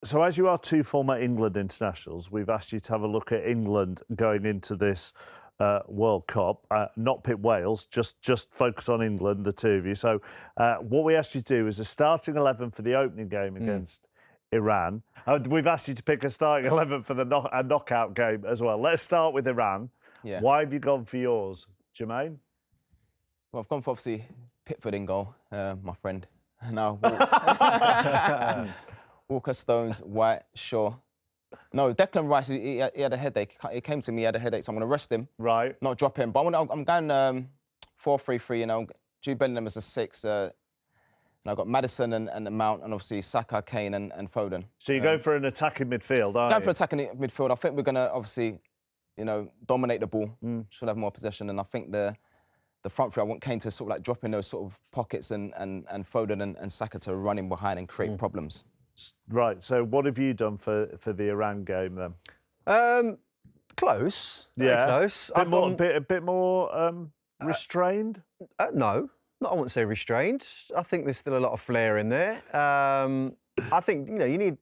So as you are two former England internationals, we've asked you to have a look at England going into this World Cup, not pit Wales, just focus on England, the two of you. So what we asked you to do is a starting 11 for the opening game against Iran. We've asked you to pick a starting 11 for the knockout game as well. Let's start with Iran. Yeah. Why have you gone for yours, Jermaine? Well, I've gone for, obviously, Pickford in goal, my friend. Now, Walker, Stones, White, Shaw. No, Declan Rice, he had a headache. He came to me, he had a headache, so I'm going to rest him. Right. Not drop him. But I'm going 4-3-3, you know. Jude Bellingham is a 6. And I've got Maddison and Mount, and obviously Saka, Kane and Foden. So you're going for an attacking midfield, aren't you? Going for attacking midfield. I think we're going to, obviously, you know, dominate the ball. Should have more possession. And I think the front three, I want Kane to sort of like drop in those sort of pockets and Foden and Saka to run in behind and create problems. Right, so what have you done for the Iran game then? Close. Yeah. Very close. A bit more restrained? No, I wouldn't say restrained. I think there's still a lot of flair in there. I think, you know,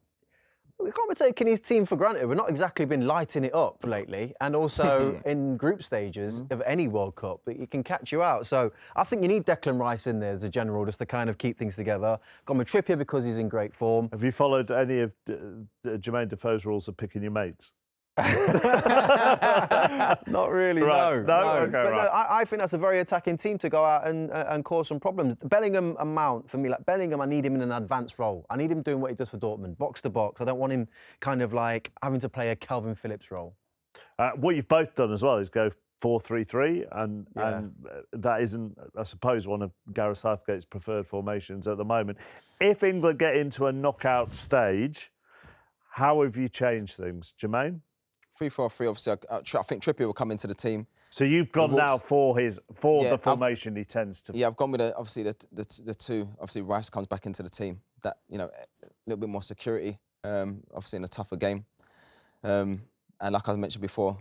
we can't be taking his team for granted. We've not exactly been lighting it up lately. And also in group stages of any World Cup, but it can catch you out. So I think you need Declan Rice in there as a general, just to kind of keep things together. Got with Trippier because he's in great form. Have you followed any of Jermaine Defoe's rules of picking your mates? Not really, right. no. Okay, but right. no, I think that's a very attacking team to go out and cause some problems. Bellingham and Mount, for me, like Bellingham, I need him in an advanced role. I need him doing what he does for Dortmund, box to box. I don't want him kind of like having to play a Calvin Phillips role. What you've both done as well is go 4-3-3, and that isn't, I suppose, one of Gareth Southgate's preferred formations at the moment. If England get into a knockout stage, how have you changed things, Jermaine? 3-4-3, obviously, I think Trippier will come into the team. So you've gone now for the formation he tends to... Yeah, I've gone with, obviously, the two. Obviously, Rice comes back into the team. That, you know, a little bit more security, obviously, in a tougher game. And like I mentioned before,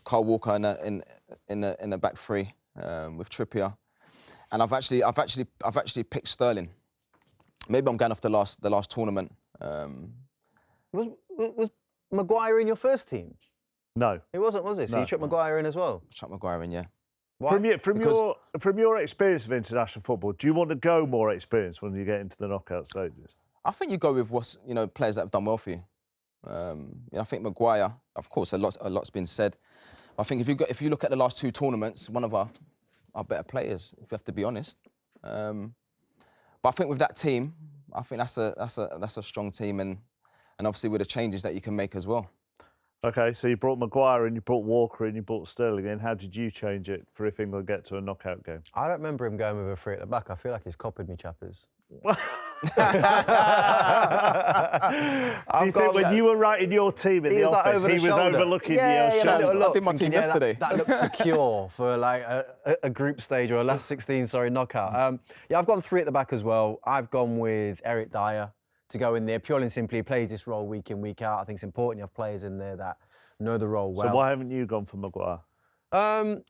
Kyle Walker in the back three with Trippier. And I've actually picked Sterling. Maybe I'm going off the last tournament. Was Maguire in your first team? No. It wasn't, was it? So you chucked Maguire in as well? Chuck Maguire in, yeah. Why? From your experience of international football, do you want to go more experience when you get into the knockout stages? I think you go with players that have done well for you. I think Maguire, of course, a lot's been said. I think if you look at the last two tournaments, one of our better players, if you have to be honest. But I think with that team, I think that's a strong team, and obviously with the changes that you can make as well. OK, so you brought Maguire in, you brought Walker in, you brought Sterling in. How did you change it for if England get to a knockout game? I don't remember him going with a three at the back. I feel like he's copied me, chappers. Do you think when you were writing your team in the office, he was overlooking your shows? I did my team yesterday. That looks secure for like a group stage or a last 16, knockout. Yeah, I've gone three at the back as well. I've gone with Eric Dyer to go in there. Purely and simply, he plays this role week in, week out. I think it's important you have players in there that know the role well. So why haven't you gone for Maguire? I'm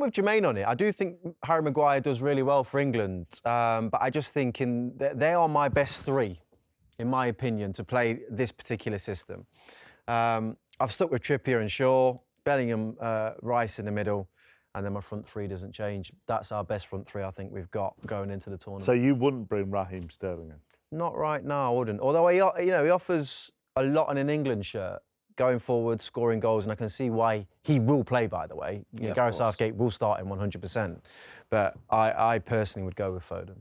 with Jermaine on it. I do think Harry Maguire does really well for England, but I just think they are my best three, in my opinion, to play this particular system. I've stuck with Trippier and Shaw, Bellingham, Rice in the middle, and then my front three doesn't change. That's our best front three I think we've got going into the tournament. So you wouldn't bring Raheem Sterling in? Not right now, I wouldn't. Although he offers a lot on an England shirt. Going forward, scoring goals, and I can see why he will play, by the way. Gareth Southgate will start him 100%. But I personally would go with Foden.